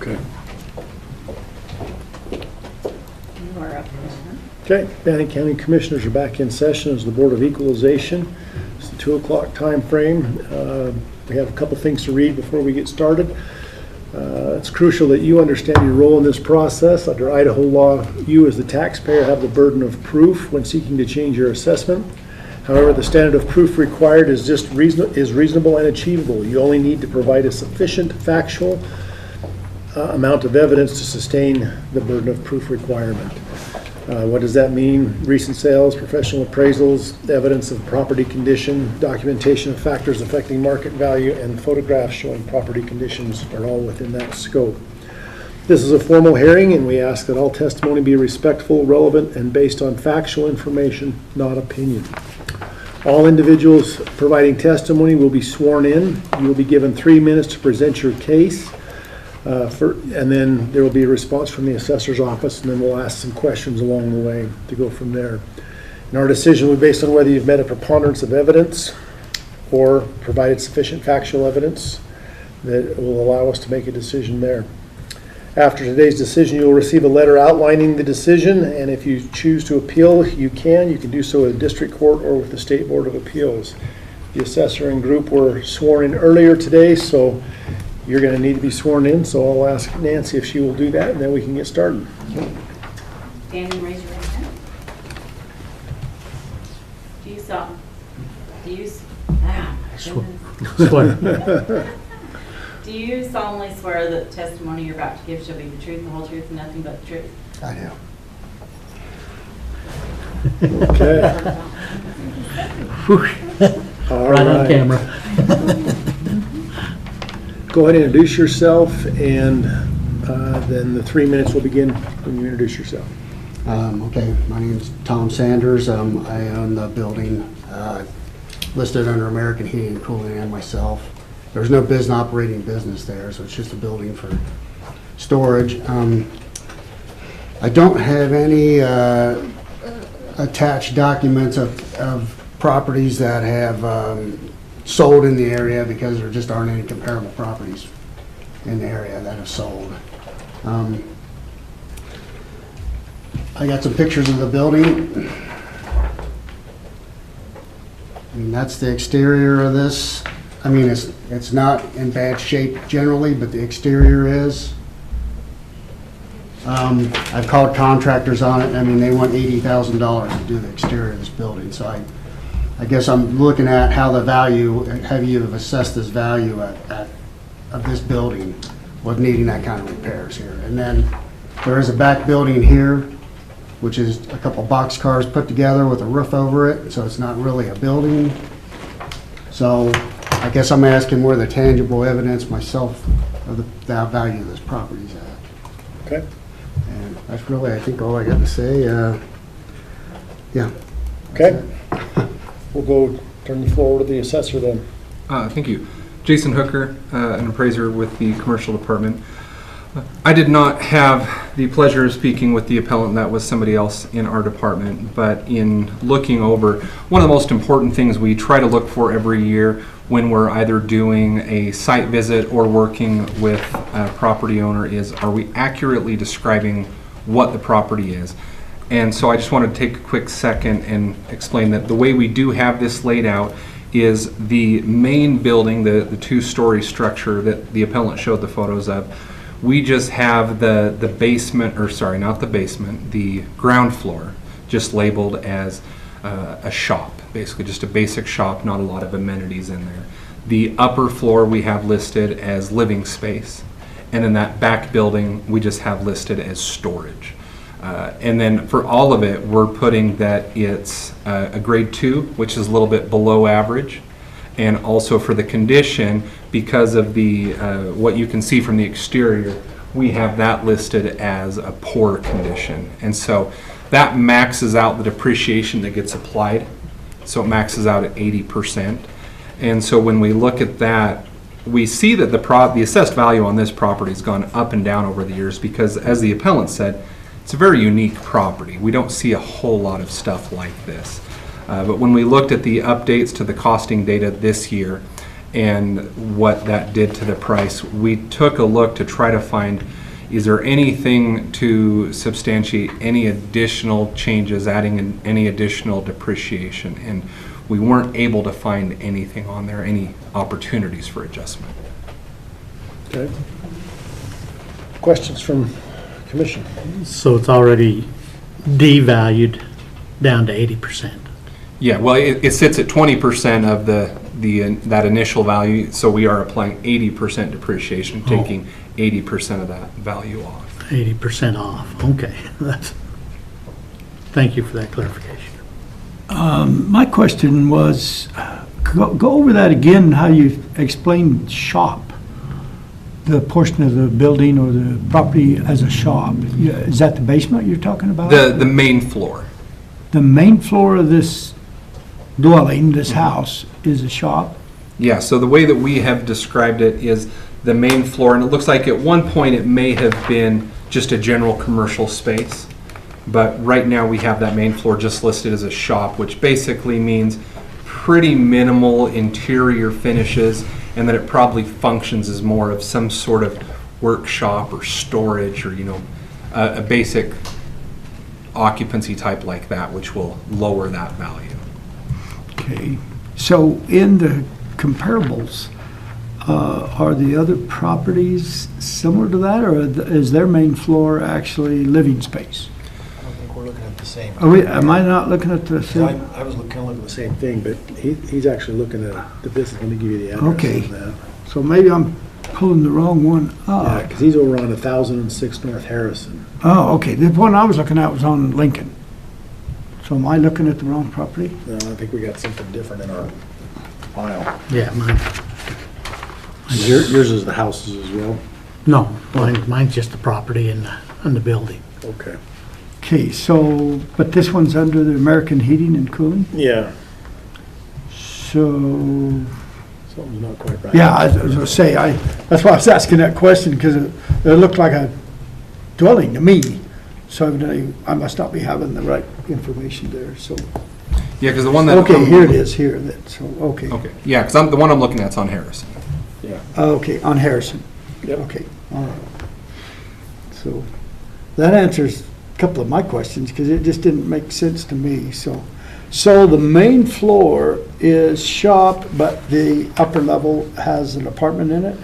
Okay. You are up, Commissioner. Okay, Bannock County Commissioners are back in session as the Board of Equalization. It's the 2 o'clock time frame. We have a couple things to read before we get started. It's crucial that you understand your role in this process. Under Idaho law, you as the taxpayer have the burden of proof when seeking to change your assessment. However, the standard of proof required is reasonable and achievable. You only need to provide a sufficient factual amount of evidence to sustain the burden of proof requirement. What does that mean? Recent sales, professional appraisals, evidence of property condition, documentation of factors affecting market value, and photographs showing property conditions are all within that scope. This is a formal hearing, and we ask that all testimony be respectful, relevant, and based on factual information, not opinion. All individuals providing testimony will be sworn in. You will be given 3 minutes to present your case. And then there will be a response from the assessor's office, and then we'll ask some questions along the way to go from there. And our decision will be based on whether you've met a preponderance of evidence or provided sufficient factual evidence that will allow us to make a decision there. After today's decision, you will receive a letter outlining the decision, and if you choose to appeal, you can do so with the district court or with the State Board of Appeals. The assessor and group were sworn in earlier today, so you're going to need to be sworn in, so I'll ask Nancy if she will do that, and then we can get started. Stand and raise your right hand. Do you solemnly swear that the testimony you're about to give shall be the truth, the whole truth, and nothing but the truth? I do. Okay. All Right on camera. Go ahead and introduce yourself, and then the 3 minutes will begin when you introduce yourself. Okay, my name is Tom Sanders. I own the building listed under American Heating and Cooling and myself. There's no operating business there, so it's just a building for storage. I don't have any attached documents of properties that have sold in the area, because there just aren't any comparable properties in the area that have sold. I got some pictures of the building. I mean, that's the exterior of this. I mean, it's not in bad shape generally, but the exterior is. I've called contractors on it. I mean, they want $80,000 to do the exterior of this building. So I guess I'm looking at how you have assessed this value of this building with needing that kind of repairs here. And then there is a back building here, which is a couple boxcars put together with a roof over it. So it's not really a building. So I guess I'm asking where the tangible evidence myself of the value of this property is at. Okay. And that's really, I think, all I got to say. Yeah. Okay. We'll go turn the floor over to the assessor then. Thank you. Jason Hooker, an appraiser with the commercial department. I did not have the pleasure of speaking with the appellant. That was somebody else in our department. But in looking over, one of the most important things we try to look for every year when we're either doing a site visit or working with a property owner is, are we accurately describing what the property is? And so I just wanted to take a quick second and explain that the way we do have this laid out is the main building, the two-story structure that the appellant showed the photos of. We just have the basement, or sorry, not the basement, the ground floor, just labeled as a shop, basically just a basic shop, not a lot of amenities in there. The upper floor we have listed as living space, and then that back building we just have listed as storage. And then for all of it, we're putting that it's a grade 2, which is a little bit below average. And also for the condition, because of the what you can see from the exterior, we have that listed as a poor condition. And so that maxes out the depreciation that gets applied. So it maxes out at 80%. And so when we look at that, we see that the assessed value on this property has gone up and down over the years because, as the appellant said, it's a very unique property. We don't see a whole lot of stuff like this. But when we looked at the updates to the costing data this year, and what that did to the price. We took a look to try to find, is there anything to substantiate any additional changes, adding in any additional depreciation? And we weren't able to find anything on there, any opportunities for adjustment. Okay. Questions from commission? So it's already devalued down to 80%. Yeah, well, it sits at 20% of that initial value, so we are applying 80% depreciation, taking 80% of that value off. 80% off, okay. Thank you for that clarification. My question was, go over that again, how you explained shop, the portion of the building or the property as a shop. Is that the basement you're talking about? The main floor. The main floor of this dwelling, this house, is a shop? Yeah, so the way that we have described it is the main floor, and it looks like at one point it may have been just a general commercial space, but right now we have that main floor just listed as a shop, which basically means pretty minimal interior finishes, and that it probably functions as more of some sort of workshop or storage, or a basic occupancy type like that, which will lower that value. Okay. So in the comparables, are the other properties similar to that, or is their main floor actually living space? I don't think we're looking at the same. Am I not looking at the same? I was kind of looking at the same thing, but he's actually looking at the business. Let me give you the address Okay. on that. So maybe I'm pulling the wrong one Yeah, up. because he's over on 1006 North Harrison. Oh, okay. The one I was looking at was on Lincoln. So am I looking at the wrong property? No, I think we got something different in our file. Yeah, mine, Yours is the houses as well? no, mine's just the property and the building. Okay. Okay, so, but this one's under the American Heating and Cooling? Yeah, So, something's not quite right. yeah, I was gonna say, that's why I was asking that question, because it looked like a dwelling to me. So evidently, I must not be having the right information there, so. Yeah, because the one that Okay, here it is, here, that, so, okay. Okay, yeah, because the one I'm looking at's on Harrison. Yeah. Okay, on Harrison. Yep. Okay, all right. So, that answers a couple of my questions, because it just didn't make sense to me, so. So the main floor is shop, but the upper level has an apartment in it?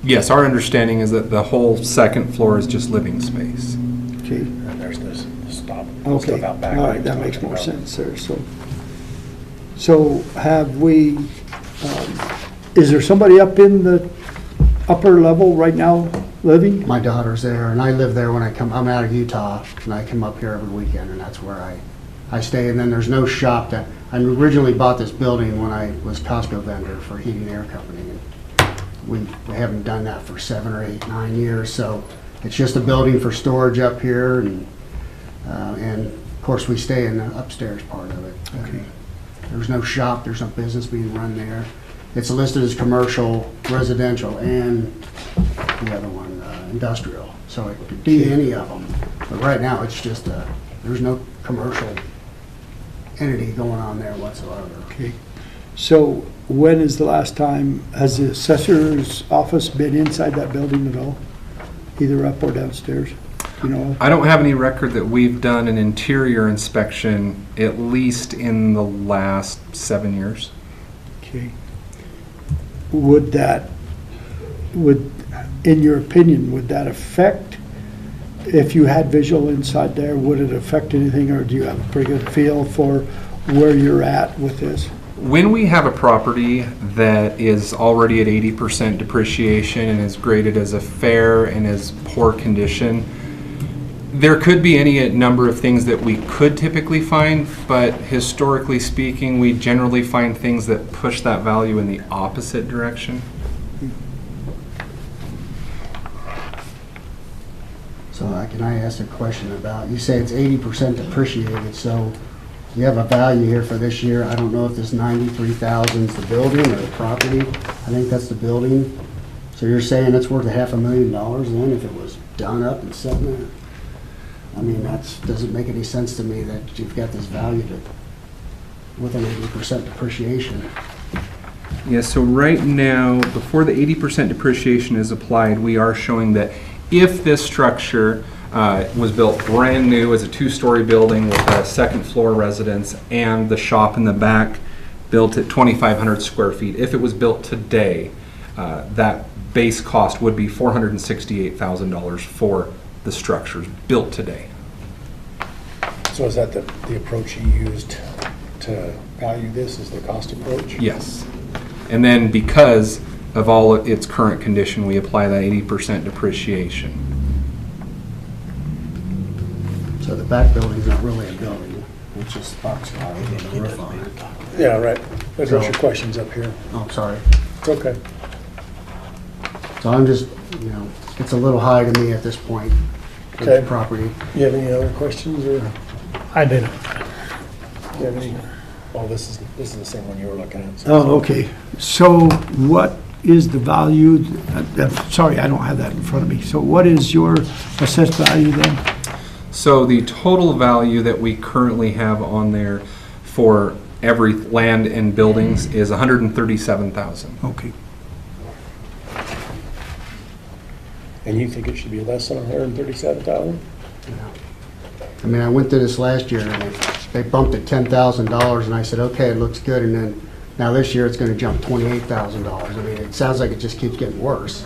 Yes, our understanding is that the whole second floor is just living space. Okay, And there's this stuff okay, out back. all right, that makes more sense there, so. So have we, is there somebody up in the upper level right now living? My daughter's there, and I live there when I'm out of Utah, and I come up here every weekend, and that's where I stay. And then there's no shop that, I originally bought this building when I was Costco vendor for heating and air company. And we haven't done that for 7 or 8, 9 years, so it's just a building for storage up here, and of course we stay in the upstairs part of it. Okay. There's no shop, there's no business being run there. It's listed as commercial, residential, and the other one, industrial. So it could be any of them. But right now, it's just there's no commercial entity going on there whatsoever. Okay, so when is the last time, has the assessor's office been inside that building at all? Either up or downstairs, you know? I don't have any record that we've done an interior inspection, at least in the last 7 years. Okay. Would, in your opinion, would that affect, if you had visual inside there, would it affect anything, or do you have a pretty good feel for where you're at with this? When we have a property that is already at 80% depreciation and is graded as a fair and as poor condition, there could be any number of things that we could typically find, but historically speaking, we generally find things that push that value in the opposite direction. So can I ask a question about, you say it's 80% depreciated, so you have a value here for this year. I don't know if this 93,000 is the building or the property. I think that's the building. So you're saying it's worth $500,000 then if it was done up and sitting there? I mean, that doesn't make any sense to me that you've got this value with an 80% depreciation. Yeah, so right now, before the 80% depreciation is applied, we are showing that if this structure was built brand new as a two-story building with a second floor residence and the shop in the back built at 2,500 square feet, if it was built today, that base cost would be $468,000 for the structures built today. So is that the approach you used to value this, is the cost approach? Yes. And then because of all of its current condition, we apply that 80% depreciation. So the back building's not really a building, it's just boxcar with a roof on it. Yeah, right. Those are your questions up here. Oh, sorry. It's okay. So I'm just, it's a little high to me at this point for Okay. the property. You have any other questions, or I didn't. you have any? Oh, this is the same one you were looking at. Oh, okay. So what is the value, sorry, I don't have that in front of me. So what is your assessed value then? So the total value that we currently have on there for every land and buildings is $137,000. Okay. And you think it should be less than 137,000? I mean, I went through this last year and they bumped it $10,000 and I said, okay, it looks good. And then now this year it's gonna jump $28,000. I mean, it sounds like it just keeps getting worse.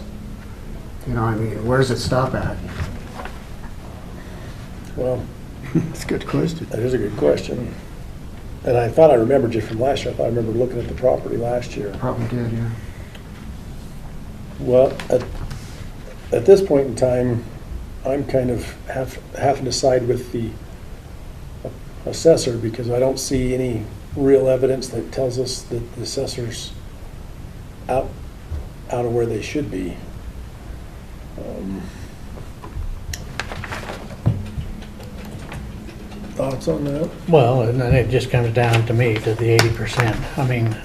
I mean, where does it stop at? Well, That's a good question. that is a good question. And I thought I remembered you from last year. I thought I remember looking at the property last year. Probably did, yeah. Well, at this point in time, I'm kind of having to side with the assessor because I don't see any real evidence that tells us that the assessor's out of where they should be. Thoughts on that? Well, and then it just comes down to me, to the 80%. I mean,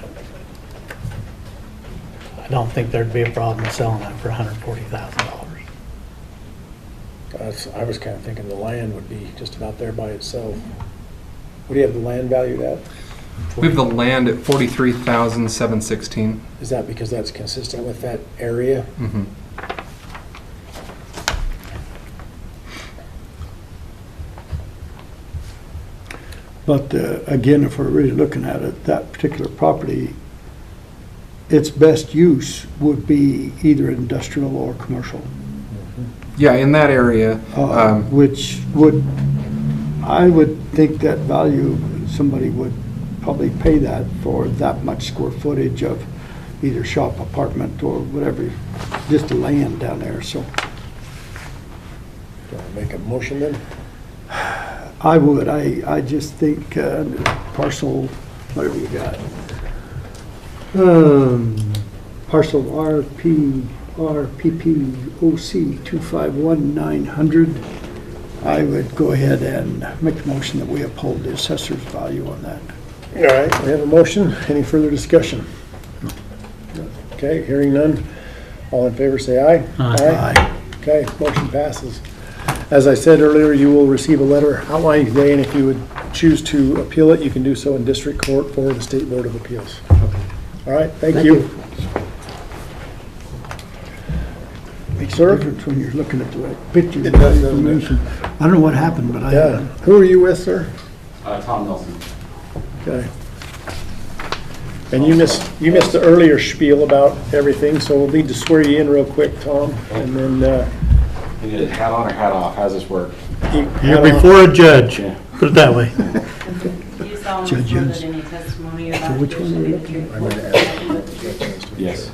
I don't think there'd be a problem selling that for $140,000. I was kind of thinking the land would be just about there by itself. What do you have the land valued at? We have the land at $43,716. Is that because that's consistent with that area? Mhm. But again, if we're really looking at it, that particular property, its best use would be either industrial or commercial. Yeah, in that area, Which would, I would think that value, somebody would probably pay that for that much square footage of either shop, apartment, or whatever, just the land down there, so. Do you want to make a motion then? I would, I just think parcel, whatever you got. Parcel RPPOC 251900. I would go ahead and make a motion that we uphold the assessor's value on that. All right, we have a motion. Any further discussion? Okay, hearing none. All in favor, say aye. Aye. Okay, motion passes. As I said earlier, you will receive a letter outlining today, and if you would choose to appeal it, you can do so in district court for the State Board of Appeals. All right, thank you. Makes a Sir? difference when you're looking at the pictures. It does, doesn't it? Information. I don't know what happened, but Yeah, who are you with, sir? Tom Nelson. Okay. And you missed the earlier spiel about everything, so we'll need to swear you in real quick, Tom, and then, You need a hat on or hat off? How does this work? You're before a judge, put it that way. Do you solemnly swear Judges. that any testimony you're about to which give one shall are be you the truth, I'm the going to whole ask truth, and nothing but the truth? Yes.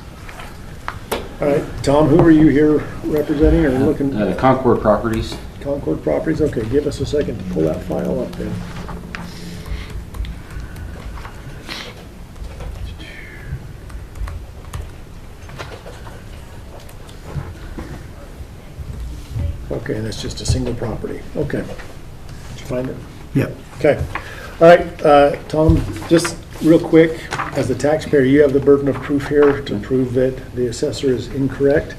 all right, Tom, who are you here representing or looking? Concord Properties. Concord Properties, okay, give us a second to pull that file up then. Okay, that's just a single property, okay. Did you find it? Yep. Okay, all right, Tom, just real quick, as the taxpayer, you have the burden of proof here to prove that the assessor is incorrect.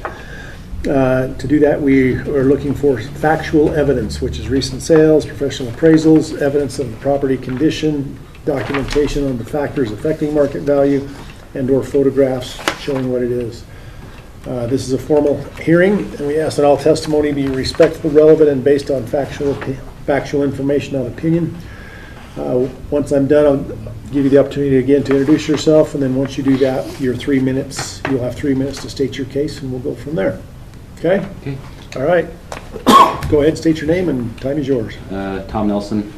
To do that, we are looking for factual evidence, which is recent sales, professional appraisals, evidence of the property condition, documentation on the factors affecting market value, and/or photographs showing what it is. This is a formal hearing, and we ask that all testimony be respectful, relevant, and based on factual information, not opinion. Once I'm done, I'll give you the opportunity again to introduce yourself, and then once you do that, your 3 minutes, you'll have 3 minutes to state your case, and we'll go from there. Okay? Okay. All right. Go ahead, state your name, and time is yours. Tom Nelson,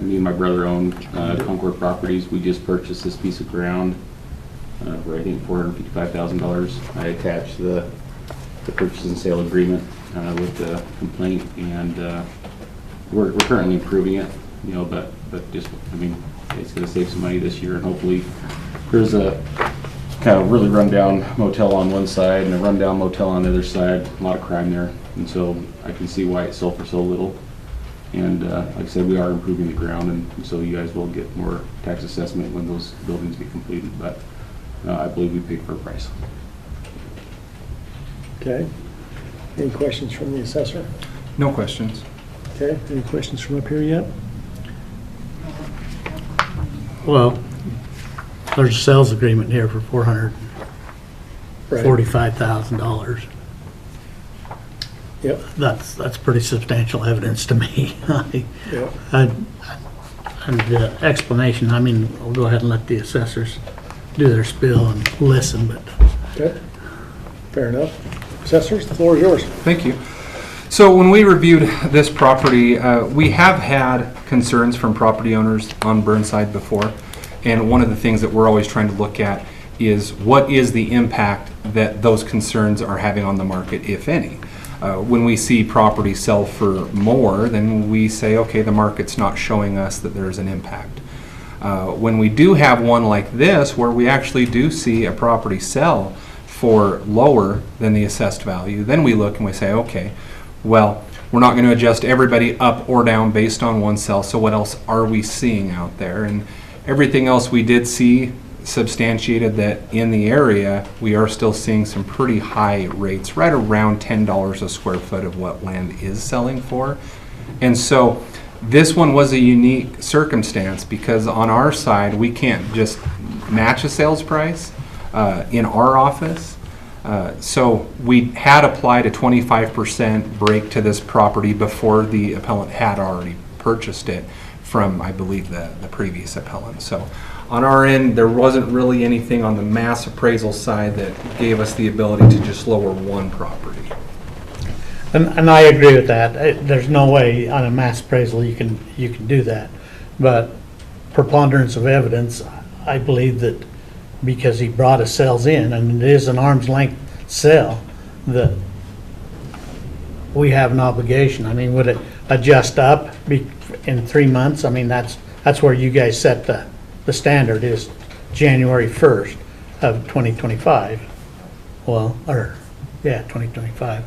me and my brother own Concord Properties. We just purchased this piece of ground for I think $455,000. I attached the purchase and sale agreement with the complaint, and we're currently improving it, you know, but just, I mean, it's gonna save some money this year, and hopefully there's a kind of really rundown motel on one side and a rundown motel on the other side, a lot of crime there, and so I can see why it sold for so little. And like I said, we are improving the ground, and so you guys will get more tax assessment when those buildings get completed, but I believe we paid for a price. Okay. Any questions from the assessor? No questions. Okay. Any questions from up here yet? Well, there's a sales agreement here for $445,000. Yep. That's pretty substantial evidence to me. Yep. And the explanation, I mean, I'll go ahead and let the assessors do their spiel and listen, but Okay. Fair enough. Assessors, the floor is yours. Thank you. So when we reviewed this property, we have had concerns from property owners on Burnside before. And one of the things that we're always trying to look at is what is the impact that those concerns are having on the market, if any. When we see property sell for more, then we say, okay, the market's not showing us that there's an impact. When we do have one like this, where we actually do see a property sell for lower than the assessed value, then we look and we say, okay, well, we're not going to adjust everybody up or down based on one sell, so what else are we seeing out there? And everything else we did see substantiated that in the area, we are still seeing some pretty high rates, right around $10 a square foot of what land is selling for. And so this one was a unique circumstance because on our side, we can't just match a sales price in our office. So we had applied a 25% break to this property before the appellant had already purchased it from, I believe, the previous appellant. So on our end, there wasn't really anything on the mass appraisal side that gave us the ability to just lower one property. And I agree with that. There's no way on a mass appraisal you can do that. But preponderance of evidence, I believe that because he brought his sales in, and it is an arm's length sale, that we have an obligation. I mean, would it adjust up in 3 months? I mean, that's where you guys set the standard is January 1st of 2025. Well, 2025.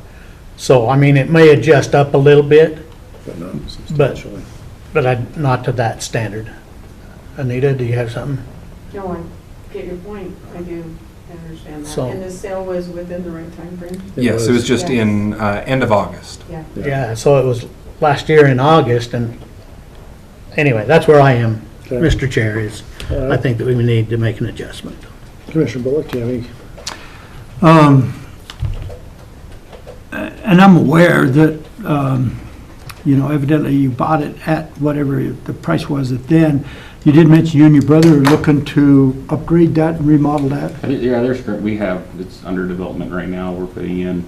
So, I mean, it may adjust up a little bit, But not substantially. but not to that standard. Anita, do you have something? No, I get your point. I do understand that. So- And the sale was within the right time frame? Yes, it was just Yes. in end of August. Yeah. Yeah, so it was last year in August, and anyway, that's where I am, Okay. Mr. Chair, is All I right. think that we need to make an adjustment. Commissioner Bullock, do you have any? And I'm aware that, evidently you bought it at whatever the price was at then. You did mention you and your brother are looking to upgrade that and remodel that. Yeah, it's under development right now. We're putting in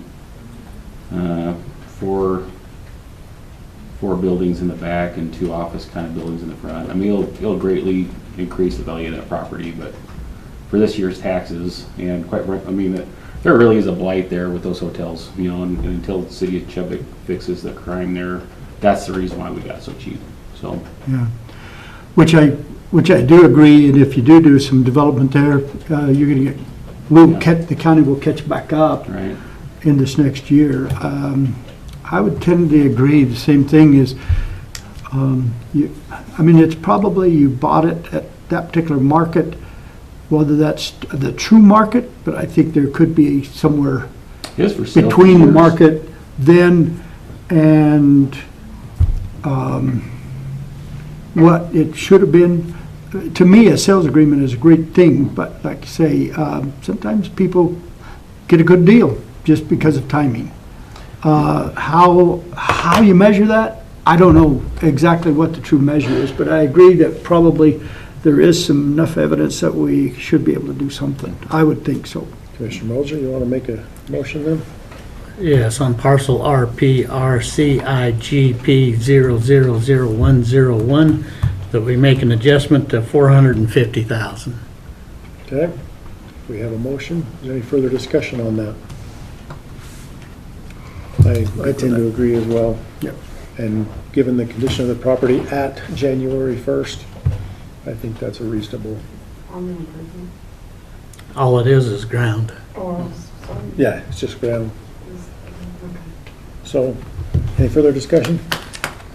four buildings in the back and 2 office kind of buildings in the front. I mean, it'll greatly increase the value of that property, but for this year's taxes, and there really is a blight there with those hotels, and until the city of Chubbuck fixes the crime there, that's the reason why we got so cheap, so. Yeah, which I do agree, and if you do some development there, you're gonna get, the county will catch back up Right. in this next year. I would tend to agree, the same thing is, it's probably you bought it at that particular market, whether that's the true market, but I think there could be somewhere It is for sale for between the years. market then and what it should have been. to me, a sales agreement is a great thing, but like you say, sometimes people get a good deal just because of timing. How you measure that, I don't know exactly what the true measure is, but I agree that probably there is some enough evidence that we should be able to do something. I would think so. Commissioner Moser, you want to make a motion then? Yes, on parcel RPRCIGP000101, that we make an adjustment to $450,000. Okay, we have a motion. Is there any further discussion on that? I tend to agree as well. Yep. And given the condition of the property at January 1st, I think that's a reasonable. On the improvement. All it is ground. Or, sorry. Yeah, it's just ground. Okay. So, any further discussion?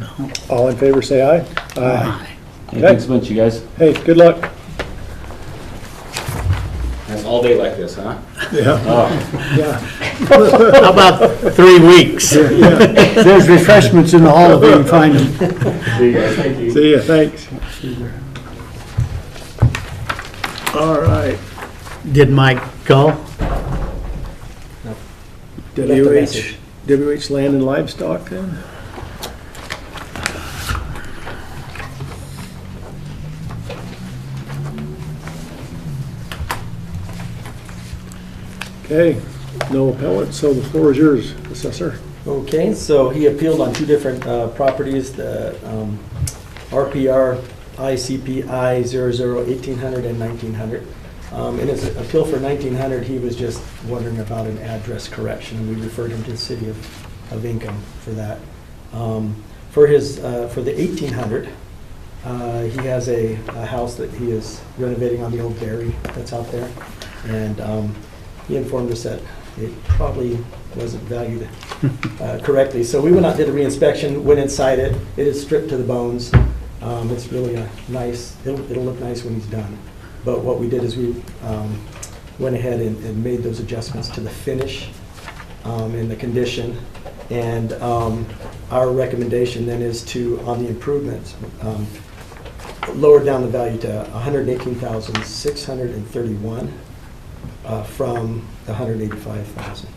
No. All in favor, say aye. Aye. Hey, thanks a bunch, you guys. Hey, good luck. That's all day like this, huh? Yeah. Oh, Yeah. How about 3 weeks? There's refreshments in the hall if you can find them. see you guys, thank you. See ya, thanks. All right. Did Mike go? WH Land and Livestock then? Okay, no appellate, so the floor is yours, Assessor. Okay, so he appealed on two different properties, the RPR ICPI 001800 and 1900. In his appeal for 1900, he was just wondering about an address correction, and we referred him to the city of Income for that. For the 1800, he has a house that he is renovating on the old dairy that's out there, and he informed us that it probably wasn't valued correctly. So we went out, did a reinspection, went inside it. It is stripped to the bones. It's really a nice, it'll look nice when he's done. But what we did is we went ahead and made those adjustments to the finish and the condition. And our recommendation then is to, on the improvements, lower down the value to $118,631 from the $185,000.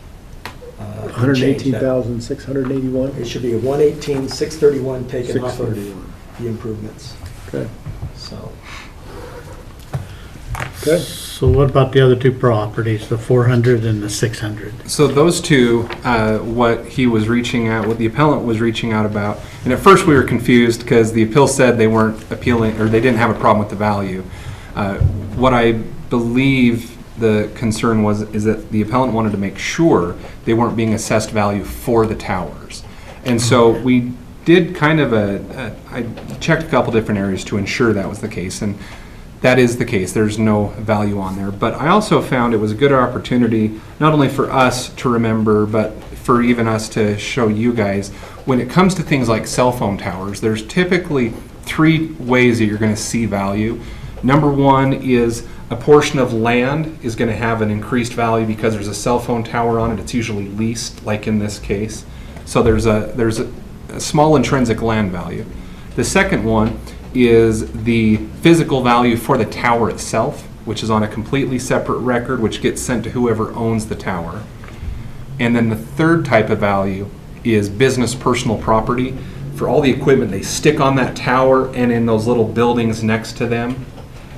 118,681? It should be a 118,631 taken off of 631. the improvements. Okay, So, okay. So what about the other two properties, the 400 and the 600? So those two, what he was reaching out, what the appellant was reaching out about, and at first we were confused because the appeal said they weren't appealing, or they didn't have a problem with the value. What I believe the concern is that the appellant wanted to make sure they weren't being assessed value for the towers. And so we did kind of I checked a couple different areas to ensure that was the case, and that is the case. There's no value on there. But I also found it was a good opportunity, not only for us to remember, but for even us to show you guys, when it comes to things like cell phone towers, there's typically 3 ways that you're going to see value. Number one is a portion of land is going to have an increased value because there's a cell phone tower on it. It's usually leased, like in this case. So there's a small intrinsic land value. The second one is the physical value for the tower itself, which is on a completely separate record, which gets sent to whoever owns the tower. And then the third type of value is business personal property for all the equipment they stick on that tower and in those little buildings next to them.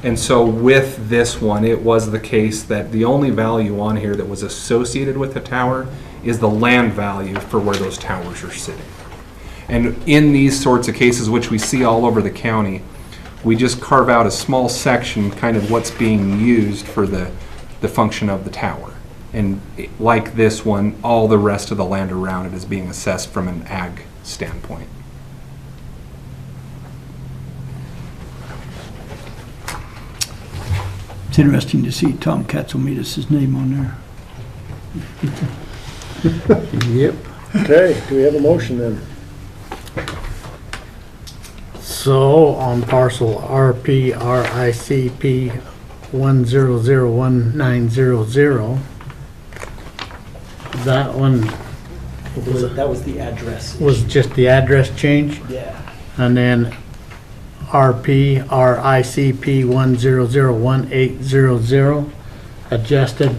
And so with this one, it was the case that the only value on here that was associated with the tower is the land value for where those towers are sitting. And in these sorts of cases, which we see all over the county, we just carve out a small section, kind of what's being used for the function of the tower. And like this one, all the rest of the land around it is being assessed from an ag standpoint. It's interesting to see Tom Katzelmetis' name on there. Yep. Okay, do we have a motion then? So on parcel RPRICP 1001900, that one that was the address. was just the address change? Yeah. And then RP RICP 1001800, adjusted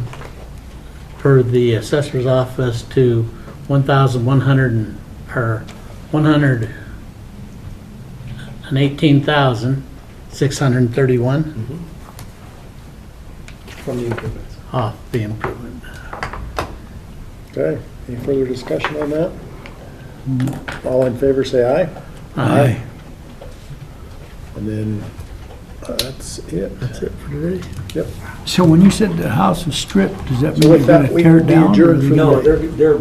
per the assessor's office to 1,100, or 118,631 From the improvements. off the improvement. Okay, any further discussion on that? All in favor, say aye. Aye. And then, that's it. That's it for today. Yep. So when you said the house was stripped, does that So mean with you're that, gonna we tear will it be down? or adjourned you for gonna- No, they're